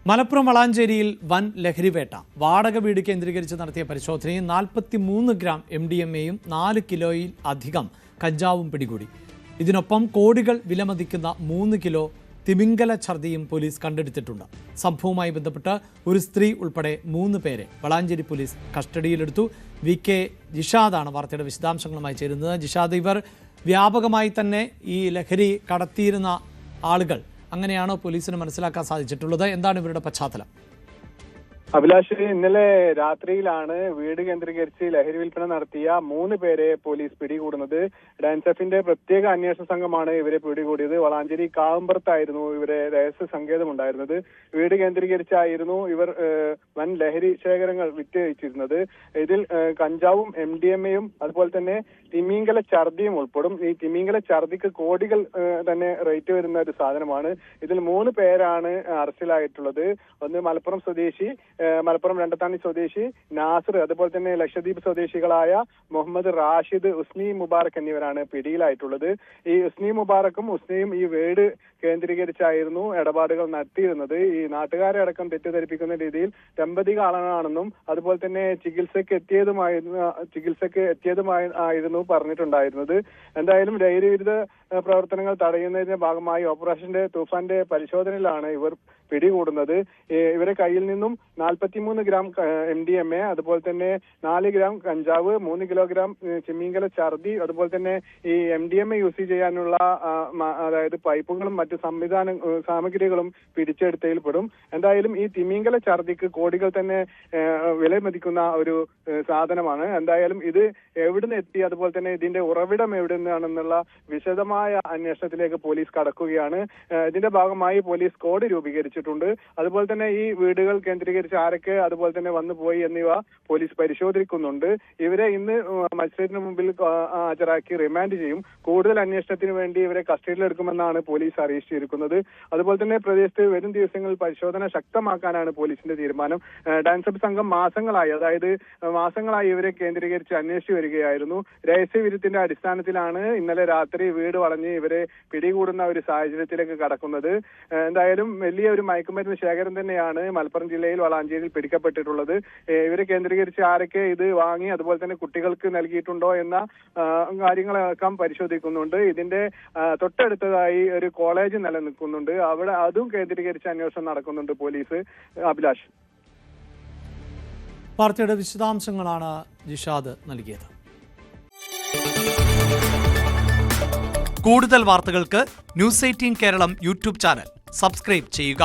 മലപ്പുറം വളാഞ്ചേരിയിൽ വൻ ലഹരിവേട്ട. വാടക വീട് കേന്ദ്രീകരിച്ച് നടത്തിയ പരിശോധനയിൽ 43 ഗ്രാം MDMAയും 4 കിലോയിൽ അധികം കഞ്ചാവും പിടികൂടി. ഇതിനൊപ്പം കോടികൾ വിലമതിക്കുന്ന 3 കിലോ തിമിംഗല ഛർദിയും പോലീസ് കണ്ടെടുത്തിട്ടുണ്ട്. സംഭവവുമായി ബന്ധപ്പെട്ട് ഒരു സ്ത്രീ ഉൾപ്പെടെ 3 പേരെ വളാഞ്ചേരി പോലീസ് കസ്റ്റഡിയിലെടുത്തു. VK ജിഷാദാണ് വാർത്തയുടെ വിശദാംശങ്ങളുമായി ചേരുന്നത്. ജിഷാദ്, ഇവർ വ്യാപകമായി തന്നെ ഈ ലഹരി കടത്തിയിരുന്ന ആളുകൾ അങ്ങനെയാണോ പോലീസിന് മനസ്സിലാക്കാൻ സാധിച്ചിട്ടുള്ളത്? എന്താണ് ഇവരുടെ പശ്ചാത്തലം? അഭിലാഷ്, ഇന്നലെ രാത്രിയിലാണ് വീട് കേന്ദ്രീകരിച്ച് ലഹരി വിൽപ്പന നടത്തിയ 3 പേരെ പോലീസ് പിടികൂടുന്നത്. ഡാൻസഫിന്റെ പ്രത്യേക അന്വേഷണ സംഘമാണ് ഇവരെ പിടികൂടിയത്. വളാഞ്ചേരി കാവുമ്പുറത്തായിരുന്നു ഇവരെ രഹസ്യ സങ്കേതമുണ്ടായിരുന്നത്. വീട് കേന്ദ്രീകരിച്ചായിരുന്നു ഇവർ വൻ ലഹരി ശേഖരങ്ങൾ വിറ്റഴിച്ചിരുന്നത്. ഇതിൽ കഞ്ചാവും MDMAയും അതുപോലെ തന്നെ തിമിംഗല ഛർദിയും ഉൾപ്പെടും. ഈ തിമിംഗല ഛർദിക്ക് കോടികൾ തന്നെ റേറ്റ് വരുന്ന ഒരു സാധനമാണ്. ഇതിൽ 3 പേരാണ് അറസ്റ്റിലായിട്ടുള്ളത്. ഒന്ന് മലപ്പുറം സ്വദേശി, മലപ്പുറം രണ്ടത്താണി സ്വദേശി നാസർ, അതുപോലെ തന്നെ ലക്ഷദ്വീപ് സ്വദേശികളായ മുഹമ്മദ് റാഷിദ്, ഉസ്നി മുബാറക് എന്നിവരാണ് പിടിയിലായിട്ടുള്ളത്. ഈ ഉസ്നി മുബാറക്കും ഉസ്നിയും ഈ വീട് കേന്ദ്രീകരിച്ചായിരുന്നു ഇടപാടുകൾ നടത്തിയിരുന്നത്. ഈ നാട്ടുകാരെ അടക്കം തെറ്റിദ്ധരിപ്പിക്കുന്ന രീതിയിൽ ദമ്പതികളാണെന്നും അതുപോലെ തന്നെ ചികിത്സക്ക് എത്തിയതുമായിരുന്നു പറഞ്ഞിട്ടുണ്ടായിരുന്നത്. എന്തായാലും ലഹരി വിരുദ്ധ പ്രവർത്തനങ്ങൾ തടയുന്നതിന്റെ ഭാഗമായി ഓപ്പറേഷന്റെ തൂഫാന്റെ പരിശോധനയിലാണ് ഇവർ പിടികൂടുന്നത്. ഇവരെ കയ്യിൽ നിന്നും 43 ഗ്രാം MDMA, അതുപോലെ തന്നെ 4 ഗ്രാം കഞ്ചാവ്, 3 കിലോഗ്രാം തിമിംഗല ഛർദി, അതുപോലെ തന്നെ ഈ MDMA യൂസ് ചെയ്യാനുള്ള അതായത് പൈപ്പുകളും മറ്റു സാമഗ്രികളും പിടിച്ചെടുത്തതിൽ പെടും. എന്തായാലും ഈ തിമിംഗല ഛർദിക്ക് കോടികൾ തന്നെ വിലമതിക്കുന്ന ഒരു സാധനമാണ്. എന്തായാലും ഇത് എവിടുന്ന് എത്തി, അതുപോലെ തന്നെ ഇതിന്റെ ഉറവിടം എവിടെ നിന്നാണെന്നുള്ള വിശദമായ അന്വേഷണത്തിലേക്ക് പോലീസ് കടക്കുകയാണ്. ഇതിന്റെ ഭാഗമായി പോലീസ് സ്ക്വാഡ് രൂപീകരിച്ചിട്ടുണ്ട്. അതുപോലെ തന്നെ ഈ വീടുകൾ കേന്ദ്രീകരിച്ച് ആരൊക്കെ അതുപോലെ തന്നെ വന്നു പോയി എന്നിവ പോലീസ് പരിശോധിക്കുന്നുണ്ട്. ഇവരെ ഇന്ന് മജിസ്ട്രേറ്റിന് മുമ്പിൽ ഹാജരാക്കി റിമാൻഡ് ചെയ്യും. കൂടുതൽ അന്വേഷണത്തിന് വേണ്ടി ഇവരെ കസ്റ്റഡിയിലെടുക്കുമെന്നാണ് പോലീസ് അറിയിച്ചിരിക്കുന്നത്. അതുപോലെ തന്നെ പ്രദേശത്ത് വരും ദിവസങ്ങളിൽ പരിശോധന ശക്തമാക്കാനാണ് പോലീസിന്റെ തീരുമാനം. ഡാൻസപ്പ് സംഘം മാസങ്ങളായി ഇവരെ കേന്ദ്രീകരിച്ച് അന്വേഷിച്ചു വരികയായിരുന്നു. രഹസ്യവിരുദ്ധത്തിന്റെ അടിസ്ഥാനത്തിലാണ് ഇന്നലെ രാത്രി വീട് വളഞ്ഞ് ഇവരെ പിടികൂടുന്ന ഒരു സാഹചര്യത്തിലേക്ക് കടക്കുന്നത്. എന്തായാലും വലിയ ഒരു മയക്കുമരുന്ന് ശേഖരം തന്നെയാണ് മലപ്പുറം ജില്ലയിൽ വളാഞ്ചേരിയിൽ പിടിക്കപ്പെട്ടിട്ടുള്ളത്. ഇവരെ കേന്ദ്രീകരിച്ച് ആരൊക്കെ ഇത് വാങ്ങി അതുപോലെ തന്നെ കുട്ടികൾക്ക് നൽകിയിട്ടുണ്ടോ എന്ന കാര്യങ്ങളൊക്കെ പരിശോധിക്കുന്നുണ്ട്. ഇതിന്റെ തൊട്ടടുത്തതായി ഒരു കോളേജ് നിലനിൽക്കുന്നുണ്ട്. അവിടെ അതും കേന്ദ്രീകരിച്ച് അന്വേഷണം നടക്കുന്നുണ്ട് പോലീസ്. അഭിലാഷ്, വാർത്തയുടെ വിശദാംശങ്ങളാണ് ജിഷാദ് നൽകിയത്. കൂടുതൽ വാർത്തകൾക്ക് News 18 Keralam YouTube channel subscribe ചെയ്യുക.